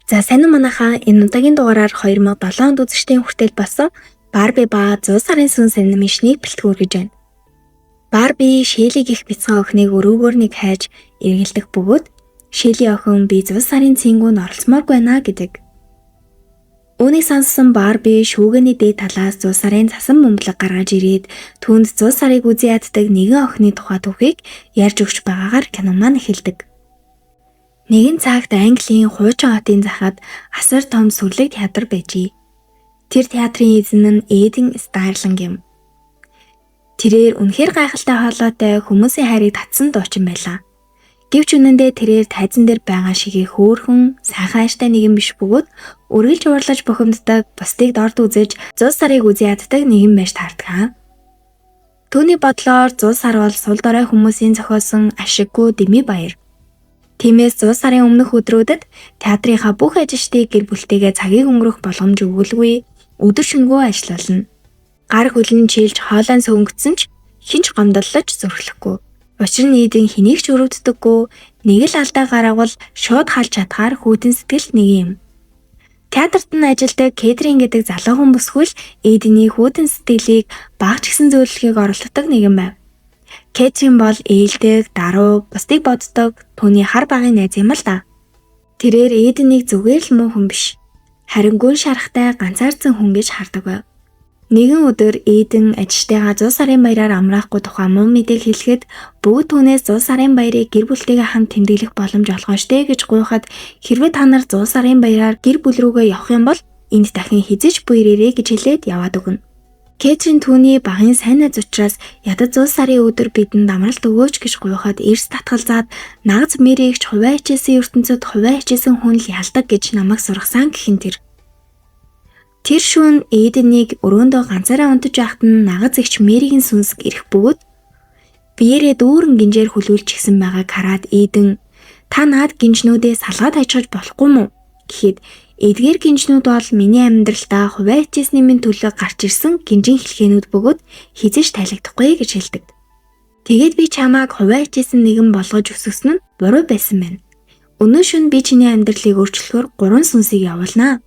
За сайн уу манайхаа, энэ удаагийн дугаараар 2007 онд үзэгчдийн хүртэл болсон Барби ба 100 сарын сүнс анимын шинийг бэлтгэл гэж байна. Барби Шэли гих бяцхан охиныг өрөөгөөр нэг хайж эргэлдэх бөгөөд Шэли охин би 100 сарын цэнгүүнд оролцмооргүй байна гэдэг. Үүнийг сонссон Барби шүүгээний дээд талаас 100 сарын цасан бөмбөлөг гаргаж ирээд түүнд 100 сарыг үзий яддаг нэгэн охины тухай түүхийг ярьж өгч байгаагаар кино маань эхэлдэг. Нэгэн цагт Английн хуучин хотын захад асар том сүрлэг театр байжээ. Тэр театрын эзэн нь Эден Старлинг юм. Тэрээр үнэхээр гайхалтай хоолойтой хүмүүсийн хайрыг татсан дуучин байлаа. Гэвч үнэндээ тэрээр тайзан дээр байгаа шигээ хөөрхөн, сайхан ааштай нэгэн биш бөгөөд үргэлж уурлаж бухимддаг, бусдыг дорд үзэж 100 сарыг үзий яддаг нэгэн байж таардаг. Түүний бодлоор 100 сар бол сул дорой хүмүүсийн зохиосон ашиггүй дэми баяр. Тиймээс 100 сарын өмнөх өдрүүдэд театрынхаа бүх ажилчдыг гэр бүлтэйгээ цагийг өнгөрөх боломж өгүүлгүй, өдөр шөнөгүй ажиллана. Гар хөлн чийлж хоолой сөнгөцсөн ч хинч гомдлож зөрөхлөхгүй. Учир нь Эден хэнийг ч өрөвддөггүй, нэг л алдаа гаргавал шууд халж чадхаар хүйтэн сэтгэл нэг юм. Театрт нь ажилладаг Кэтрин гэдэг залуу хүн бүсгүй л Эдений хүйтэн сэтгэлийг багч гисэн зөвлөлгийг оролддог нэгэн байв. Кэтрин бол ээлдэг, даруу, бусдыг боддог, түүний хар багын найз юм л да. Тэрээр Эденийг зүгээр л муу хүн биш, харин гүн шарахтай ганцаардсан хүн гэж хардаг байв. Нэгэн өдөр Эден ажилтайгаа 100 сарын баяраар амраахгүй тухай муу мэдээг хэлэхэд бүгд түүнээс 100 сарын баярыг гэр бүлтэйгээ хамт тэмдэглэх боломж олгоно штэ гэж гуйхад хэрвээ та нар 100 сарын баяраар гэр бүл рүүгээ явах юм бол энд дахин хизэж буй ирээрэй гэж хэлээд яваад өгнө. Кэтрин түүний багын сайн найз учраас ядаж 100 сарын өдөр бидэнд амралт өгөөч гэж гуйхад эрс татгалзаад нагц мэрэгч хувиа хичээсэн ертөнцид хувиа хичээсэн хүн л ялдаг гэж намайг сургасан гэхин тэр. Тэр шөнө Эденийг өрөөндөө ганцаараа унтаж байхад нь нагц эгч Мэригийн сүнс ирэх бөгөөд биеэрээ дүүрэн гинжээр хүлүүлж гисэн байгааг хараад Эден та наад гинжнүүдээ салгаад хажиж болохгүй мүү гэхэд эдгээр гинжнүүд бол миний амьдралдаа хувиа хичээсний минь төлөө гарч ирсэн гинжин хэлхээнүүд бөгөөд хизэж тайлагдахгүй гэж хэлдэг. Тэгээд би чамааг хувиа хичээсэн нэгэн болгож өсгсөн нь буруу байсан байна. Өнөө шөнө би чиний амьдралыг өөрчлөхөөр 3 сүнсийг явуулнаа.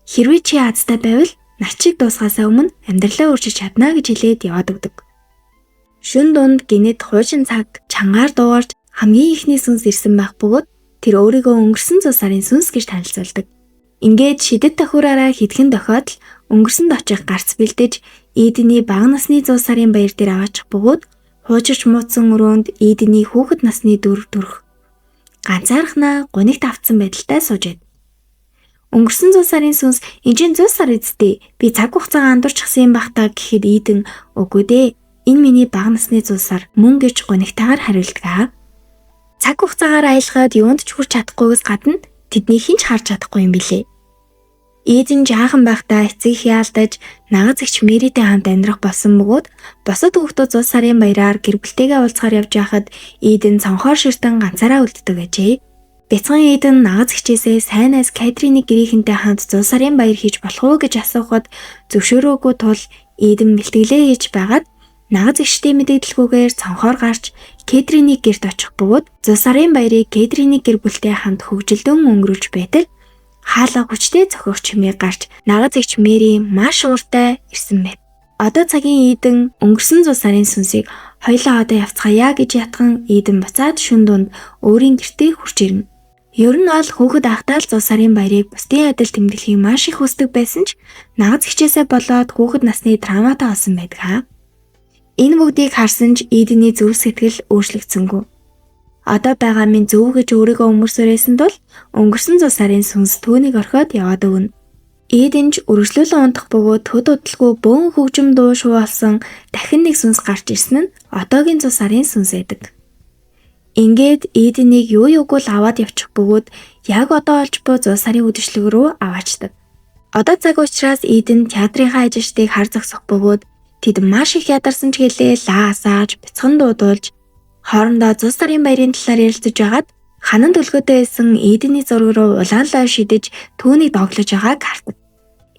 Хэрвээ чи азтай байвал начиг дуусгахаас өмнө амьдралаа өөрчилж чадна гэж хэлээд яваад өгдөг. Шүн дунд гинэд хуучин цаг чангаар дуугарч хамгийн ихний сүнс ирсэн байх бөгөөд тэр өөрийгөө өнгөрсөн 100 сарын сүнс гэж танилцуулдаг. Ингээд шидэт тохиураараа хитгэн тохиодол өнгөрсөнд очих гарц бэлдэж Эдений бага насны 100 сарын баяр дээр аваачих бөгөөд хуучирч муутсан өрөөнд Эдений хүүхэд насны дүр төрх. Ганцаархнаа гунигт автсан байдалтай сууж байд. Өнгөрсөн 100 сарын сүнс энэ 100 сар эзтэй би цаг хугацаагаа андуурчихсан юм бах та гэхэд Эден үгүй дээ энэ миний бага насны 100 сар мөн гэж гунигтайгаар хариулдаг. Цаг хугацаагаар аялахад юунд ч хүрч чадахгүйгээс гадна тэдний хинч харж чадахгүй юм билээ. Эден жаахан байхдаа эцэг яалтаж нагц эгч Мэритэй хамт амьдрах болсон бөгөөд босод хүүхдүүд 100 сарын баяраар гэр бүлтэйгээ уулзахаар явж байхад Эден цонхоор ширтэн ганцаараа үлддэг ажээ. Бяцхан Эден нагц эгчээсээ сайн найз Кэтрины гэрийнхэнтэй хамт 100 сарын баяр хийж болох уу гэж асуухад зөвшөөрөөгүй тул Эден бэлтгэлээ хийж байгаад нагц эгчтэй мэдээлэлгүйгээр цонхоор гарч Кэтрины гэрт очих бөгөөд 100 сарын баярыг Кэтрины гэр бүлтэй хамт хөгжилдөн өнгөрүүлж байтал хаалга хүчтэй зохиох чимээ гарч нагц эгч Мэри маш ууртай ирсэн байв. Одоо цагийн Эден өнгөрсөн 100 сарын сүнсийг хоёлаа одоо явцгаая гэж ятхан Эден буцаад шүн дунд өөрийн гэртээ хурж ирнэ. Ер нь бол хүүхэд ахтаа л 100 сарын баярыг бусдын адил тэмдэглэхийг маш их хүсдэг байсан ч нагц эгчээсээ болоод хүүхэд насны травматай болсон байдаг. Энэ бүгдийг харсан ч Эдений зүрх сэтгэл өөрчлөгдсөнгүй. Одоо байгаа минь зөв гэж өөрийгөө өмөрсөрөөсөн тул өнгөрсөн 100 сарын сүнс түүнийг орхиод яваад өгнө. Эден ч өргөжлүүлэн унтах бөгөөд төд удалгүй бөөн хөгжим дуу шуу болсон дахин нэг сүнс гарч ирсэн нь одоогийн 100 сарын сүнс байдаг. Ингээд Эденийг юу юугүй л аваад явчих бөгөөд яг одоо олж буй 100 сарын үдшилэг рүү аваачдаг. Одоо цаг учраас Эден театрынхаа ажилчдыг хар зогсох бөгөөд тэд маш их ядарсан ч гэлээ лаасааж бяцхан дуудуулж хоорондоо 100 сарын баярын талаар ярилцаж байгаад ханан төлгөөтэй байсан Эдений зураг руу улаан лой шидэж түүнийг доглож байгааг хардаг.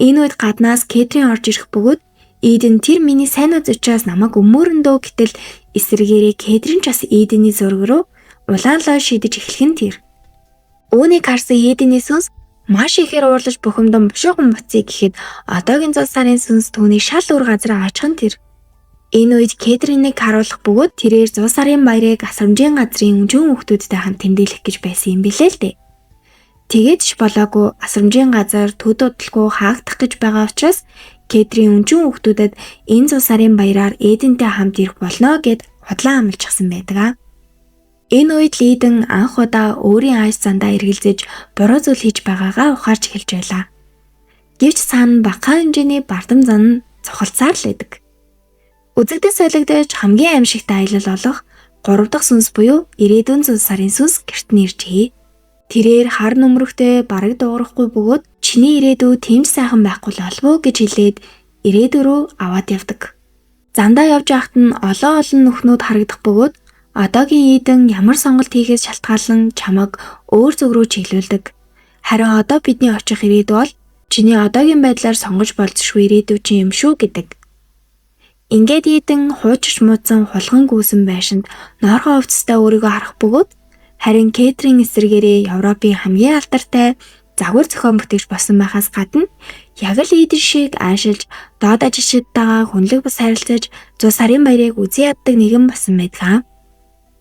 Энэ үед гаднаас Кэтрин орж ирэх бөгөөд Эден тэр миний сайн найз учраас намайг өмөрөндөө гэтэл эсрэгээрээ Кэтрин ч бас Эдений зураг руу улаан лой шидэж эхлэх нь тэр. Үүнийг харсан Эдений сүнс Маш ихээр уурлаж бухимдан бушуухан буцъя гэхэд одоогийн зул сарын сүнс түүний шал үр газар очихын тэр. Энэ үед Кэтриныг харуулах бөгөөд тэрээр зул сарын баярыг асрамжийн газрын өнжин хүүхдүүдтэй хамт тэмдэглэх гэж байсан юм билээ л дээ. Тэгээд ч болоогүй асрамжийн газар төд удалгүй хаагдах гэж байгаа учраас Кэтрин өнжин хүүхдүүдэд энэ зул сарын баяраар Эдентэй хамт ирэх болно гэд худлаа амлчихсан байдаг. Энэ үед Лидэн анх удаа өөрийн ааш зандаа эргэлзэж буруу зүйл хийж байгаагаа ухаарч эхэлж байлаа. Гэвч цаана багахан хэмжээний бардам зан нь цохолцаар л байдаг. Үзэгдэж солигдож хамгийн аимшигтай аялал болох 3 дахь сүнс буюу ирээдүйн зул сарын сүнс гэрт нэржээ. Тэрээр хар нөмрөхтэй бараг дуурахгүй бөгөөд чиний ирээдүй тийм сайхан байхгүй л олов гэж хэлээд ирээдүй рүү аваад явдаг. Зандаа явж байхад нь олон нүхнүүд харагдах бөгөөд одоогийн Эден ямар сонголт хийхээс шалтгаалan чамаг өөр зүг рүү чиглүүлдэг. Харин одоо бидний очих ирээдүй бол чиний одоогийн байдлаар сонгож болзошгүй ирээдүй чинь юм шүү гэдэг. Ингээд Эден хуучирч муудсан хулган гүйсэн байшинд нойрхон хувцастай өөрийгөө харах бөгөөд харин Кэтрин эсрэгээрээ Европын хамгийн алдартай загвар зохион бүтээгч болсон байхаас гадна яг л Эден шиг аашилж доод ажилчдтайгаа хүнлэг бус харилцаж зул сарын баярыг үзий яддаг нэгэн болсон байдаг.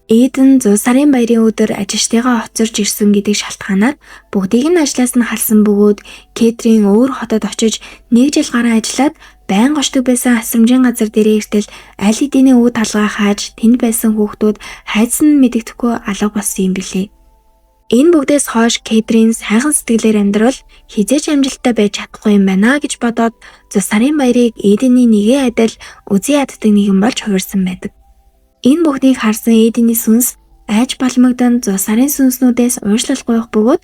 Эден зул сарын баярын өдөр ажилчдыгаа хоцорж ирсэн гэдэг шалтгаанаар бүгдийг нь ажлаас нь халсан бөгөөд Кэтрин өөр хотод очиж 1 жил гарan ажиллаад байнга очдог байсан асрамжийн газар дээрээ иртэл аль хэдийн өв талгаа хааж тэнд байсан хүүхдүүд хайцсан мэдэгдэхгүй алга болсон юм билээ. Энэ бүгдээс хойш Кэтрин сайхан сэтгэлээр амьдрал хизээч амжилттай байж чадахгүй юм байна гэж бодоод зул сарын баярыг Эдений нэгэн адил үзий яддаг нэгэн болж хувирсан байдаг. Энэ бүхнийг харсан Эдений сүнс айж балмагдан зул сарын сүнснүүдээс ууршлал гуйх бөгөөд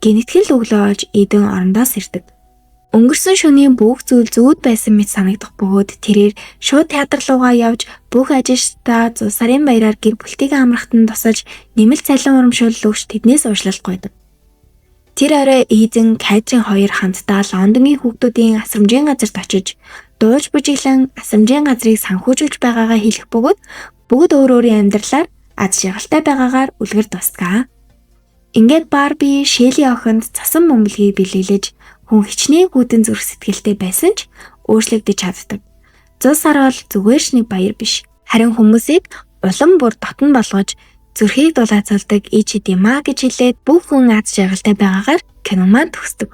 гинэтгэл өглөө олж Эден орондоос ирдэг. Өнгөрсөн шөнийн бүх зүйл зүуд байсан мэт санагдах бөгөөд тэрээр шууд театр руугаа явж бүх ажилчдаа зул сарын баяраар гэр бүлтийг амрахад нь тусалж нэмэлт цалин урамшуулал өгч тэднээс уушлал гуйдаг. Тэр орой Эден Кэтрин хоёр хамтдаа Лондонгийн хүүхдүүдийн асрамжийн газарт очиж дууж бужиглан асрамжийн газрыг санхүүжүүлж байгаагаа хэлэх бөгөөд бүгд өөр өөрийн амьдралаар аз жаргалтай байгаагаар үлгэр дусдаг. Ингээд Барби Шэли охинд цасан бөмбөлгийг бэлгэлж хүн хичнээн хүйтэн зүрх сэтгэлтэй байсан ч өөрчлөгдөж чаддаг. Зул сар бол зүгээр ч нэг баяр биш. Харин хүмүүсийг улам бүр дотн болгож зүрхийг дулаацалдаг ич хэд юм аа гэж хэлээд бүх хүн аз жаргалтай байгаагаар киноман төгсдөг.